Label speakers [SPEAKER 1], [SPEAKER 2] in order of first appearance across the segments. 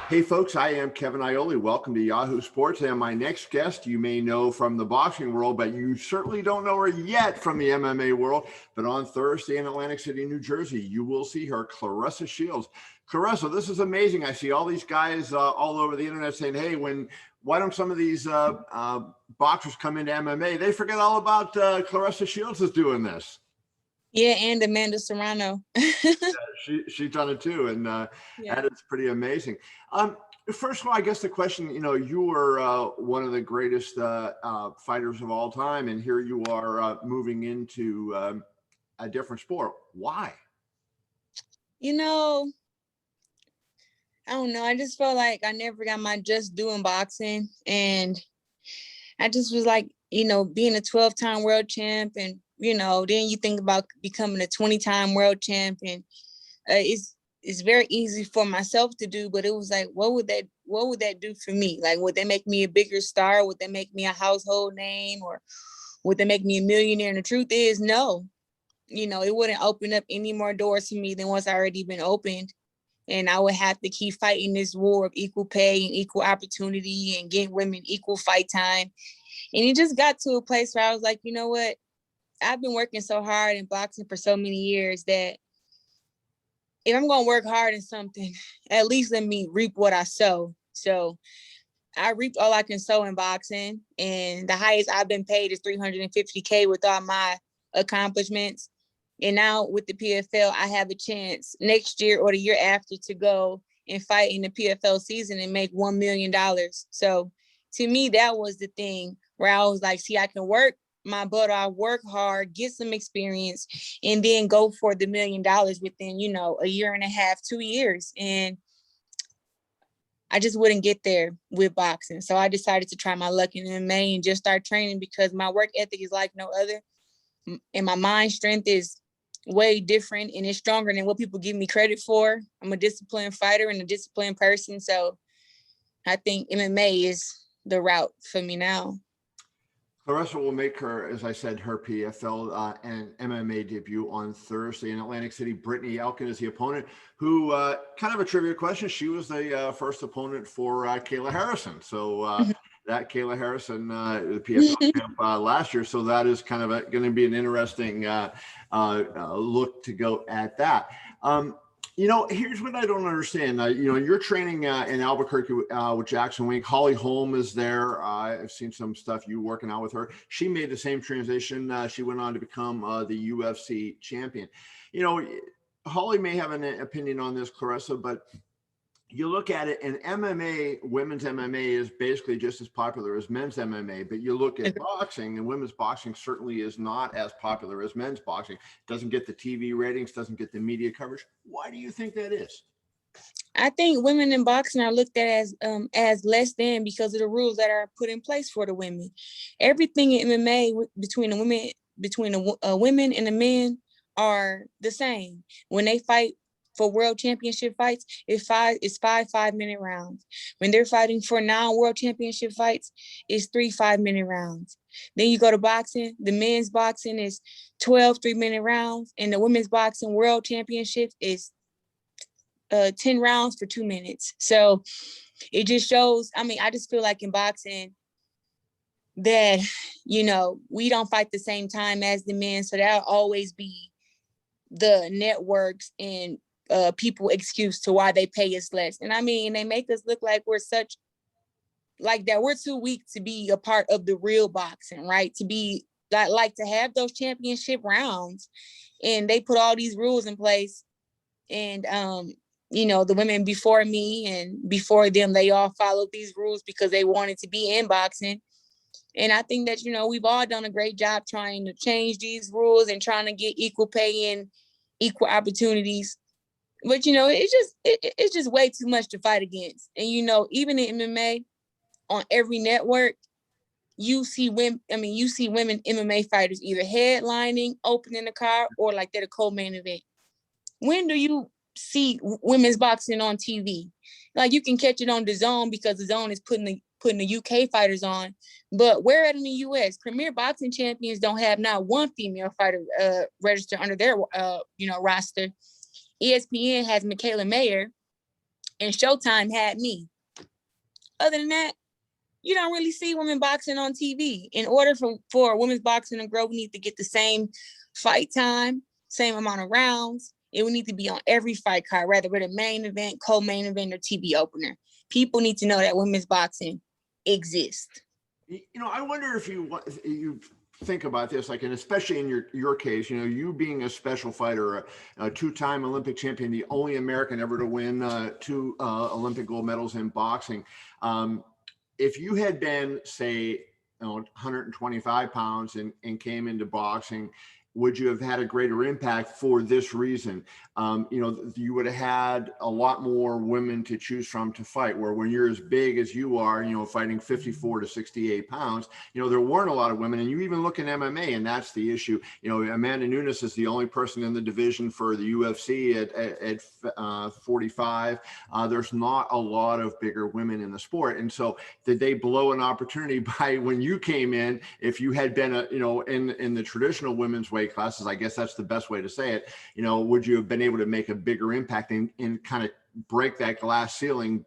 [SPEAKER 1] Hey folks, I am Kevin Ioli. Welcome to Yahoo Sports. And my next guest you may know from the boxing world, but you certainly don't know her yet from the MMA world. But on Thursday in Atlantic City, New Jersey, you will see her, Claressa Shields. Claressa, this is amazing. I see all these guys all over the internet saying, hey, why don't some of these boxers come into MMA? They forget all about Claressa Shields is doing this.
[SPEAKER 2] Yeah, and Amanda Serrano.
[SPEAKER 1] She's done it too, and that is pretty amazing. First of all, I guess the question, you were one of the greatest fighters of all time, and here you are moving into a different sport. Why?
[SPEAKER 2] I don't know. I just felt like I never got my just due in boxing, and I just was like, being a 12-time world champ, and then you think about becoming a 20-time world champion. It's very easy for myself to do, but it was like, what would that do for me? Like, would that make me a bigger star? Would that make me a household name, or would that make me a millionaire? And the truth is, no. It wouldn't open up any more doors for me than what's already been opened. And I would have to keep fighting this war of equal pay and equal opportunity and getting women equal fight time. And it just got to a place where I was like, you know what? I've been working so hard in boxing for so many years that if I'm going to work hard in something, at least let me reap what I sow. So I reaped all I can sow in boxing. And the highest I've been paid is $350K with all my accomplishments. And now with the PFL, I have a chance next year or the year after to go and fight in the PFL season and make $1 million. So to me, that was the thing where I was like, see, I can work my butt off, work hard, get some experience, and then go for the $1 million within, a year and a half, 2 years. And I just wouldn't get there with boxing. So I decided to try my luck in MMA and just start training because my work ethic is like no other. And my mind strength is way different and it's stronger than what people give me credit for. I'm a disciplined fighter and a disciplined person. So I think MMA is the route for me now.
[SPEAKER 1] Claressa will make her, as I said, her PFL and MMA debut on Thursday in Atlantic City. Brittney Elkins is the opponent, who, kind of a trivia question, she was the first opponent for Kayla Harrison. So that Kayla Harrison, the PFL champ last year. So that is kind of going to be an interesting look to go at that. Here's what I don't understand. You're training in Albuquerque with Jackson Wink. Holly Holm is there. I've seen some stuff you working out with her. She made the same transition. She went on to become the UFC champion. Holly may have an opinion on this, Claressa, but you look at it, and MMA, women's MMA is basically just as popular as men's MMA. But you look at boxing, and women's boxing certainly is not as popular as men's boxing. Doesn't get the TV ratings, doesn't get the media coverage. Why do you think that is?
[SPEAKER 2] I think women in boxing are looked at as less than because of the rules that are put in place for the women. Everything in MMA between the women and the men are the same. When they fight for world championship fights, it's 5-5-minute rounds. When they're fighting for non-world championship fights, it's 3 5-minute rounds. Then you go to boxing, the men's boxing is 12 3-minute rounds, and the women's boxing world championship is 10 rounds for 2 minutes. So it just shows, I just feel like in boxing that, we don't fight the same time as the men. So that'll always be the networks and people excuse to why they pay us less. And they make us look like we're we're too weak to be a part of the real boxing, right? To be like to have those championship rounds, and they put all these rules in place. And, the women before me and before them, they all followed these rules because they wanted to be in boxing. And I think that, we've all done a great job trying to change these rules and trying to get equal pay and equal opportunities. But, it's just way too much to fight against. And, even in MMA, on every network, you see women MMA fighters either headlining, opening the card, or like they're the co-main event. When do you see women's boxing on TV? Like, you can catch it on DAZN because DAZN is putting the UK fighters on. But where in the US, Premier Boxing Champions don't have not one female fighter registered under their roster. ESPN has Michaela Mayer, and Showtime had me. Other than that, you don't really see women boxing on TV. In order for women's boxing to grow, we need to get the same fight time, same amount of rounds. It would need to be on every fight card, whether it's a main event, co-main event, or TV opener. People need to know that women's boxing exists.
[SPEAKER 1] I wonder if you think about this, like, and especially in your case, you being a special fighter, a two-time Olympic champion, the only American ever to win 2 Olympic gold medals in boxing. If you had been, say, 125 pounds and came into boxing, would you have had a greater impact for this reason? You would have had a lot more women to choose from to fight, where when you're as big as you are, fighting 54 to 68 pounds, there weren't a lot of women. And you even look at MMA, and that's the issue. Amanda Nunes is the only person in the division for the UFC at 45. There's not a lot of bigger women in the sport. And so did they blow an opportunity by, when you came in, if you had been in the traditional women's weight classes, I guess that's the best way to say it, would you have been able to make a bigger impact and kind of break that glass ceiling,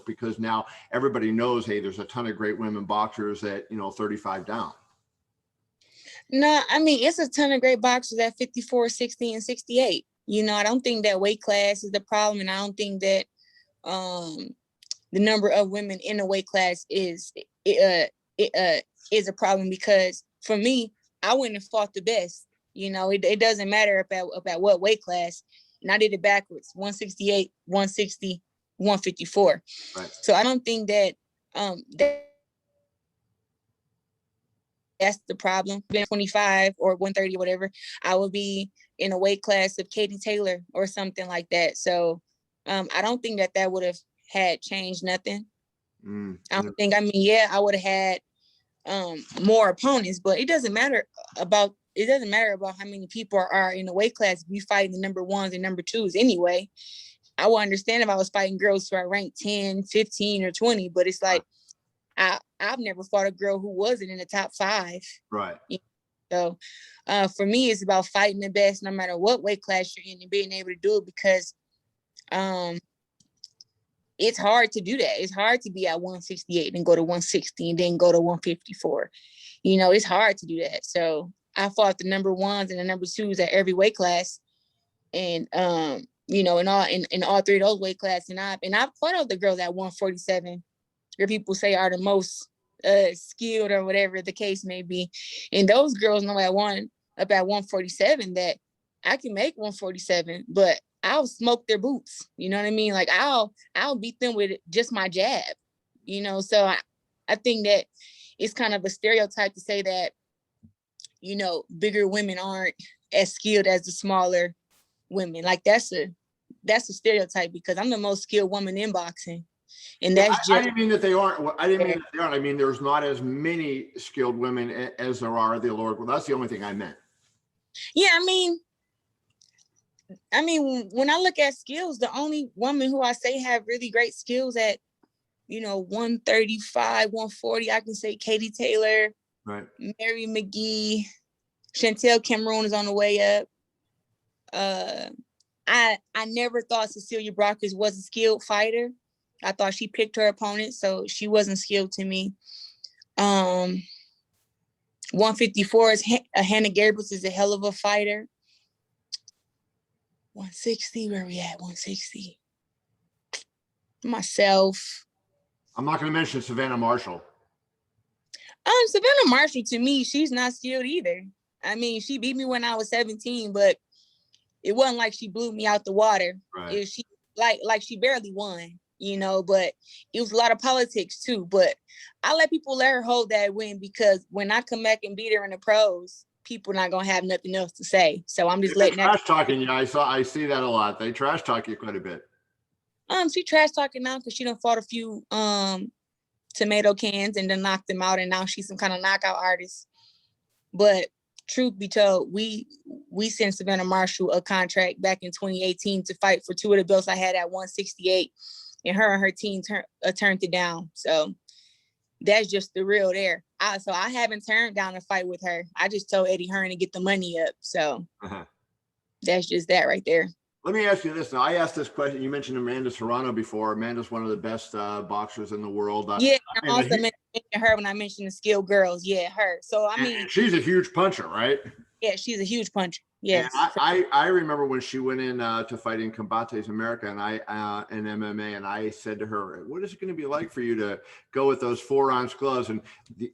[SPEAKER 1] because now everybody knows, hey, there's a ton of great women boxers at 35 down.
[SPEAKER 2] No, I mean, it's a ton of great boxers at 54, 60, and 68. I don't think that weight class is the problem, and I don't think that the number of women in the weight class is a problem, because for me, I went and fought the best. It doesn't matter about what weight class. And I did it backwards: 168, 160, 154.
[SPEAKER 1] Right.
[SPEAKER 2] So I don't think that that's the problem. Being 25 or 130 or whatever, I would be in a weight class of Katie Taylor or something like that. So I don't think that would have had changed nothing. I don't think. I would have had more opponents, but it doesn't matter about how many people are in the weight class. We fighting the number 1s and number 2s anyway. I would understand if I was fighting girls who are ranked 10, 15, or 20, but it's like I've never fought a girl who wasn't in the top 5.
[SPEAKER 1] Right.
[SPEAKER 2] So for me, it's about fighting the best no matter what weight class you're in, and being able to do it, because it's hard to do that. It's hard to be at 168 and go to 160 and then go to 154. It's hard to do that. So I fought the number 1s and the number 2s at every weight class, and in all 3 of those weight classes. And I've fought other girls at 147, where people say are the most skilled or whatever the case may be. And those girls know about 147 that I can make 147, but I'll smoke their boots. You know what I mean? Like I'll beat them with just my jab. So I think that it's kind of a stereotype to say that, bigger women aren't as skilled as the smaller women. Like that's a stereotype, because I'm the most skilled woman in boxing. And that's
[SPEAKER 1] I didn't mean that they aren't. I didn't mean that they aren't. I mean, there's not as many skilled women as there are the lower. Well, that's the only thing I meant. Yeah,
[SPEAKER 2] I mean, when I look at skills, the only woman who I say have really great skills at, 135, 140, I can say Katie Taylor,
[SPEAKER 1] right,
[SPEAKER 2] Mary McGee, Chantel Cameron is on the way up. I never thought Cecilia Brockers was a skilled fighter. I thought she picked her opponent, so she wasn't skilled to me. 154 is Hannah Gabriels is a hell of a fighter. 160, where we at? 160. Myself.
[SPEAKER 1] I'm not going to mention Savannah Marshall.
[SPEAKER 2] Savannah Marshall, to me, she's not skilled either. I mean, she beat me when I was 17, but it wasn't like she blew me out the water.
[SPEAKER 1] Right.
[SPEAKER 2] She like she barely won, but it was a lot of politics too. But I let her hold that win, because when I come back and beat her in the pros, people are not gonna have nothing else to say. So I'm just letting
[SPEAKER 1] trash talking you. I see that a lot. They trash talk you quite a bit.
[SPEAKER 2] She trash talking now because she done fought a few tomato cans and then knocked them out, and now she's some kind of knockout artist. But truth be told, we sent Savannah Marshall a contract back in 2018 to fight for 2 of the belts I had at 168, and her team turned it down. So that's just the real there. So I haven't turned down a fight with her. I just told Eddie Hearn to get the money up. So that's just that right there.
[SPEAKER 1] Let me ask you this now. I asked this question. You mentioned Amanda Serrano before. Amanda's one of the best boxers in the world.
[SPEAKER 2] Yeah, I
[SPEAKER 1] And,
[SPEAKER 2] also mentioned her when I mentioned the skilled girls. Yeah, her. So I mean,
[SPEAKER 1] and she's a huge puncher, right?
[SPEAKER 2] yeah, she's a huge puncher.
[SPEAKER 1] And
[SPEAKER 2] Yes.
[SPEAKER 1] I remember when she went in to fight in Combates America and in MMA, and I said to her, "What is it going to be like for you to go with those 4-ounce gloves?" And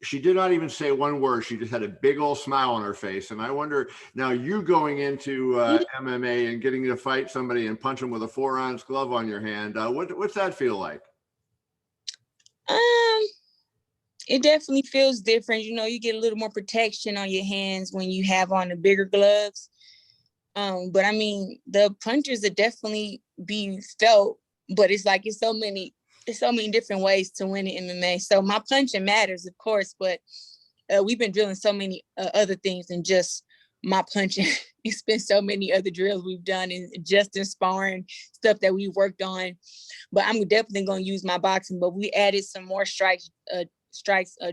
[SPEAKER 1] she did not even say one word. She just had a big old smile on her face. And I wonder now, you going into MMA and getting to fight somebody and punch them with a 4-ounce glove on your hand, what's that feel like?
[SPEAKER 2] It definitely feels different. You know, you get a little more protection on your hands when you have on the bigger gloves. But I mean, the punches are definitely be felt, but it's like it's so many different ways to win in MMA. So my punching matters, of course, but we've been drilling so many other things than just my punching. It's been so many other drills we've done and just in sparring stuff that we've worked on. But I'm definitely going to use my boxing. But we added some more strikes,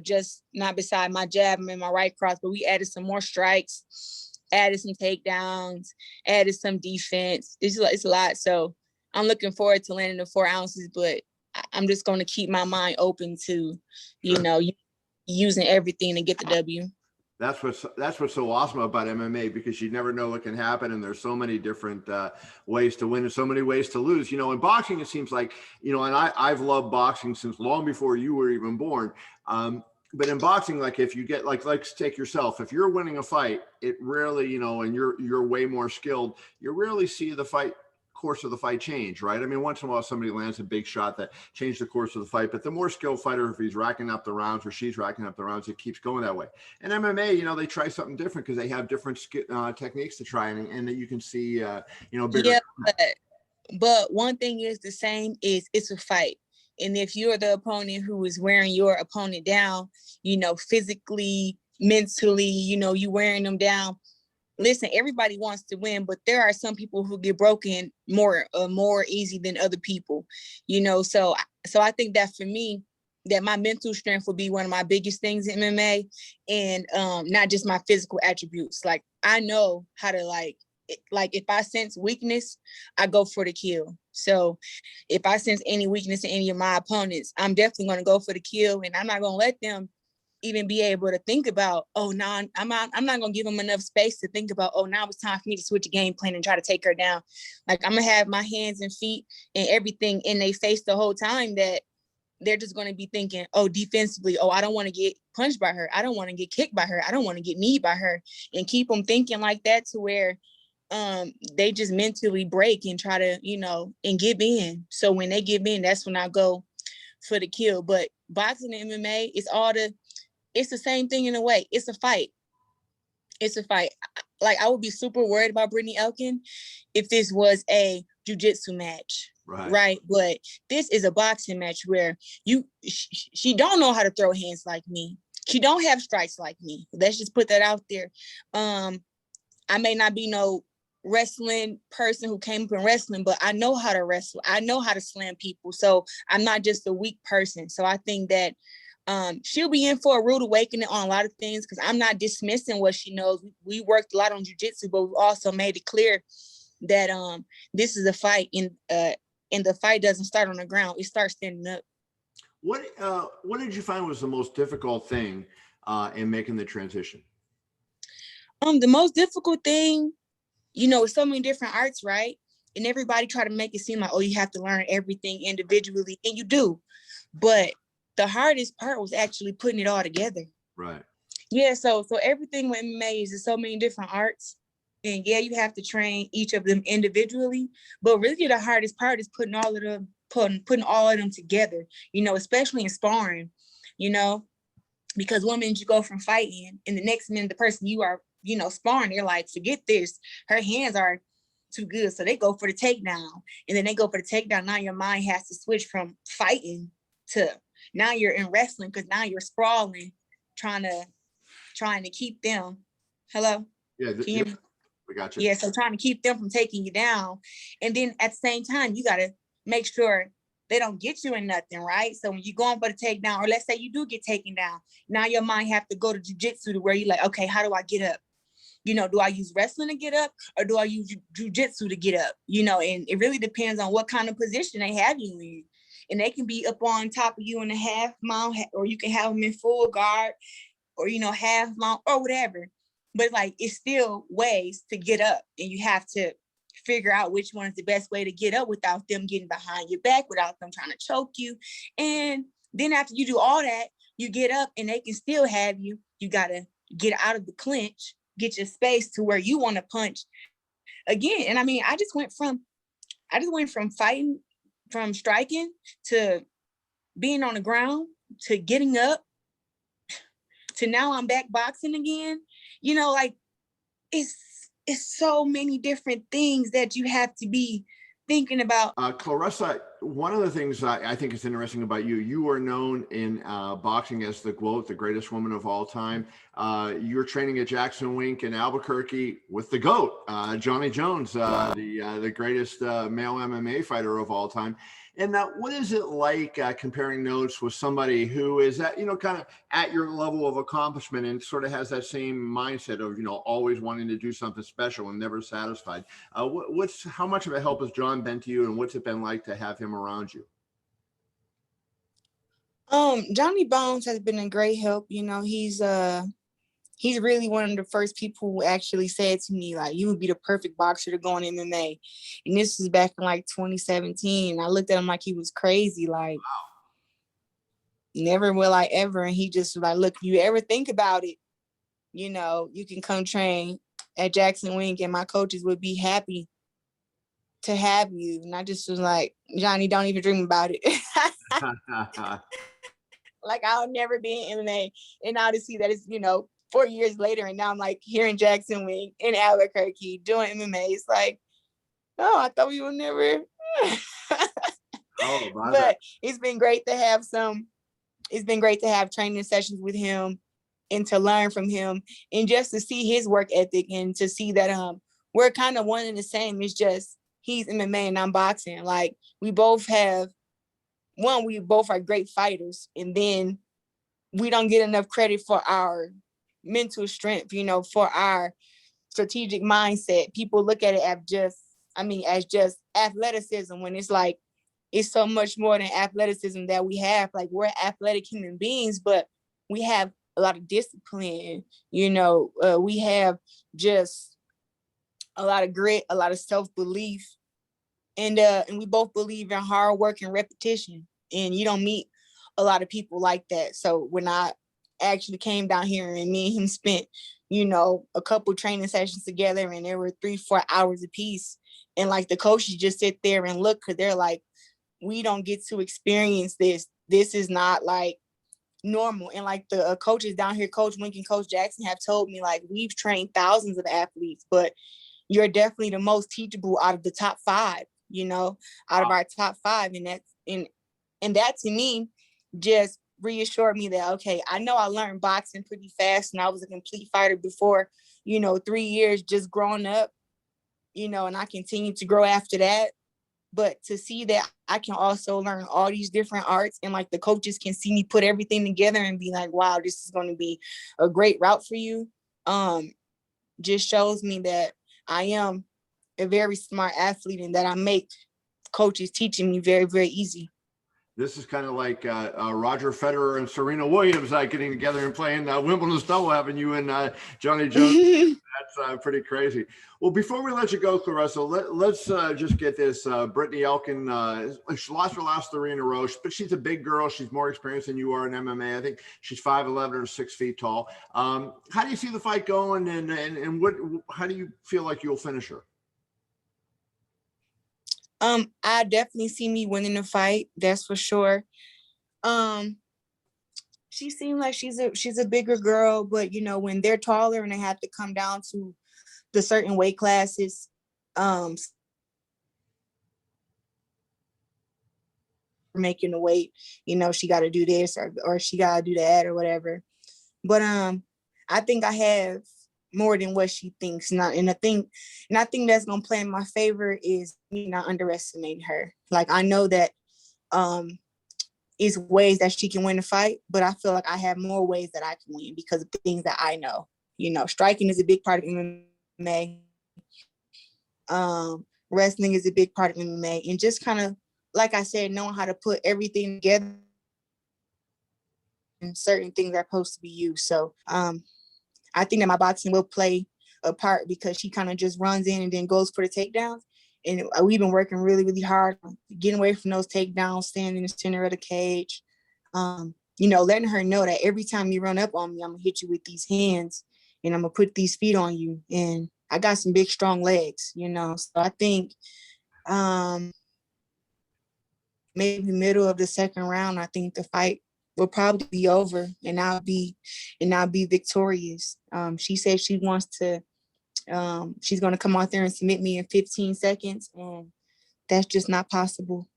[SPEAKER 2] just not beside my jab and my right cross, but we added some more strikes, added some takedowns, added some defense. It's a lot. So I'm looking forward to landing the 4 ounces, but I'm just going to keep my mind open to, you know, using everything to get the W.
[SPEAKER 1] That's what's so awesome about MMA, because you never know what can happen, and there's so many different ways to win and so many ways to lose. You know, in boxing, it seems like, you know, and I've loved boxing since long before you were even born. But in boxing, like if you get like take yourself, if you're winning a fight, it rarely, you know, and you're way more skilled, you rarely see the course of the fight change, right? I mean, once in a while somebody lands a big shot that changed the course of the fight, but the more skilled fighter, if he's racking up the rounds or she's racking up the rounds, it keeps going that way. And MMA, you know, they try something different because they have different techniques to try, and that you can see, you know, bigger.
[SPEAKER 2] Yeah, but one thing is the same is it's a fight. And if you're the opponent who is wearing your opponent down, you know, physically, mentally, you know, you wearing them down. Listen, everybody wants to win, but there are some people who get broken more easy than other people, you know. So I think that for me, that my mental strength will be one of my biggest things in MMA, and not just my physical attributes. Like I know how to like if I sense weakness, I go for the kill. So if I sense any weakness in any of my opponents, I'm definitely going to go for the kill, and I'm not going to let them even be able to think about, oh, no, I'm not going to give them enough space to think about, oh, now it's time for me to switch a game plan and try to take her down. Like I'm going to have my hands and feet and everything in their face the whole time, that they're just going to be thinking, oh, defensively, oh, I don't want to get punched by her. I don't want to get kicked by her. I don't want to get kneed by her, and keep them thinking like that to where they just mentally break and try to, you know, and give in. So when they give in, that's when I go for the kill. But boxing and MMA, it's the same thing in a way. It's a fight. It's a fight. Like I would be super worried about Brittney Elkins if this was a jiu-jitsu match. Right. But this is a boxing match where she don't know how to throw hands like me. She don't have strikes like me. Let's just put that out there. I may not be no wrestling person who came up in wrestling, but I know how to wrestle. I know how to slam people. So I'm not just a weak person. So I think that she'll be in for a rude awakening on a lot of things, because I'm not dismissing what she knows. We worked a lot on jiu-jitsu, but we also made it clear that this is a fight, and the fight doesn't start on the ground. It starts standing up.
[SPEAKER 1] What did you find was the most difficult thing in making the transition?
[SPEAKER 2] The most difficult thing, you know, so many different arts, right? And everybody try to make it seem like, oh, you have to learn everything individually, and you do. But the hardest part was actually putting it all together.
[SPEAKER 1] Right.
[SPEAKER 2] Yeah, so everything with MMA is so many different arts. And yeah, you have to train each of them individually. But really the hardest part is putting all of them together, you know, especially in sparring, you know, because one minute you go from fighting and the next minute the person you are, you know, sparring, they're like, forget this. Her hands are too good. So they go for the takedown. And then they go for the takedown. Now your mind has to switch from fighting to now you're in wrestling, because now you're sprawling, trying to keep them. Hello?
[SPEAKER 1] Yeah,
[SPEAKER 2] can you hear me?
[SPEAKER 1] We got you.
[SPEAKER 2] Yeah, so trying to keep them from taking you down. And then at the same time, you got to make sure they don't get you in nothing, right? So when you're going for the takedown, or let's say you do get taken down, now your mind have to go to jiu-jitsu to where you're like, okay, how do I get up? do I use wrestling to get up, or do I use jujitsu to get up? And it really depends on what kind of position they have you in. And they can be up on top of you in a half mount, or you can have them in full guard, or, half mount, or whatever. But like, it's still ways to get up, and you have to figure out which one is the best way to get up without them getting behind your back, without them trying to choke you. And then after you do all that, you get up and they can still have you. You got to get out of the clinch, get your space to where you want to punch again. And I mean, I just went from fighting, from striking, to being on the ground, to getting up, to now I'm back boxing again. Like, it's so many different things that you have to be thinking about.
[SPEAKER 1] Claressa, one of the things I think is interesting about you, you are known in boxing as the GOAT, the greatest woman of all time. You're training at Jackson Wink in Albuquerque with the GOAT, Jon Jones, the greatest male MMA fighter of all time. And what is it like comparing notes with somebody who is at, kind of at your level of accomplishment and sort of has that same mindset of, always wanting to do something special and never satisfied? How much of a help has Jon been to you, and what's it been like to have him around you?
[SPEAKER 2] Johnny Bones has been a great help. He's really one of the first people who actually said to me, like, you would be the perfect boxer to go in MMA. And this was back in like 2017. I looked at him like he was crazy, like, never will I ever. And he just was like, look, if you ever think about it, you can come train at Jackson Wink and my coaches would be happy to have you. And I just was like, Johnny, don't even dream about it. Like, I'll never be in MMA. And now to see that it's, 4 years later, and now I'm like here in Jackson Wink in Albuquerque doing MMA. It's like, oh, I thought we would never. But it's been great to have training sessions with him and to learn from him, and just to see his work ethic, and to see that we're kind of one and the same. It's just he's MMA and I'm boxing. Like, we both are great fighters, and then we don't get enough credit for our mental strength, for our strategic mindset. People look at it as just athleticism, when it's like, it's so much more than athleticism that we have. Like, we're athletic human beings, but we have a lot of discipline, we have just a lot of grit, a lot of self-belief. And we both believe in hard work and repetition. And you don't meet a lot of people like that. So when I actually came down here, and me and him spent, a couple training sessions together, and there were 3-4 hours a piece. And like, the coaches just sit there and look, because they're like, we don't get to experience this. This is not like normal. And like, the coaches down here, Coach Wink and Coach Jackson, have told me, like, we've trained thousands of athletes, but you're definitely the most teachable out of the top 5, out of our top 5. And that to me just reassured me that, okay, I know I learned boxing pretty fast, and I was a complete fighter before, 3 years just growing up, and I continued to grow after that. But to see that I can also learn all these different arts, and like, the coaches can see me put everything together and be like, wow, this is going to be a great route for you, just shows me that I am a very smart athlete, and that I make coaches teaching me very, very easy.
[SPEAKER 1] This is kind of like Roger Federer and Serena Williams getting together and playing Wimbledon's double, having you and Jon Jones. That's pretty crazy. Well, before we let you go, Claressa, let's just get this. Brittney Elkins, she lost her last 3 in a row, but she's a big girl. She's more experienced than you are in MMA. I think she's 5'11" or 6 feet tall. How do you see the fight going, and how do you feel like you'll finish her?
[SPEAKER 2] I definitely see me winning the fight. That's for sure. She seemed like she's a bigger girl, but when they're taller and they have to come down to the certain weight classes, making the weight, she got to do this or she got to do that or whatever. But I think I have more than what she thinks. And I think that's gonna play in my favor is me not underestimating her. Like, I know that is ways that she can win the fight, but I feel like I have more ways that I can win because of things that I know. You know, striking is a big part of MMA. Wrestling is a big part of MMA, and just kind of, like I said, knowing how to put everything together and certain things are supposed to be used. So I think that my boxing will play a part because she kind of just runs in and then goes for the takedowns. And we've been working really, really hard on getting away from those takedowns, standing in the center of the cage. You know, letting her know that every time you run up on me, I'm gonna hit you with these hands and I'm gonna put these feet on you. And I got some big, strong legs, you know. So I think maybe middle of the second round, I think the fight will probably be over and I'll be victorious. She said she wants to, she's gonna come out there and submit me in 15 seconds, and that's just not possible.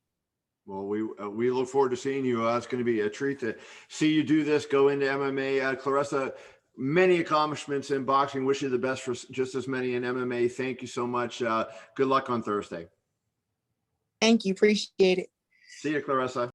[SPEAKER 1] Well, we look forward to seeing you. It's going to be a treat to see you do this, go into MMA. Claressa, many accomplishments in boxing. Wish you the best for just as many in MMA. Thank you so much. Good luck on Thursday.
[SPEAKER 2] Thank you. Appreciate it.
[SPEAKER 1] See you, Claressa.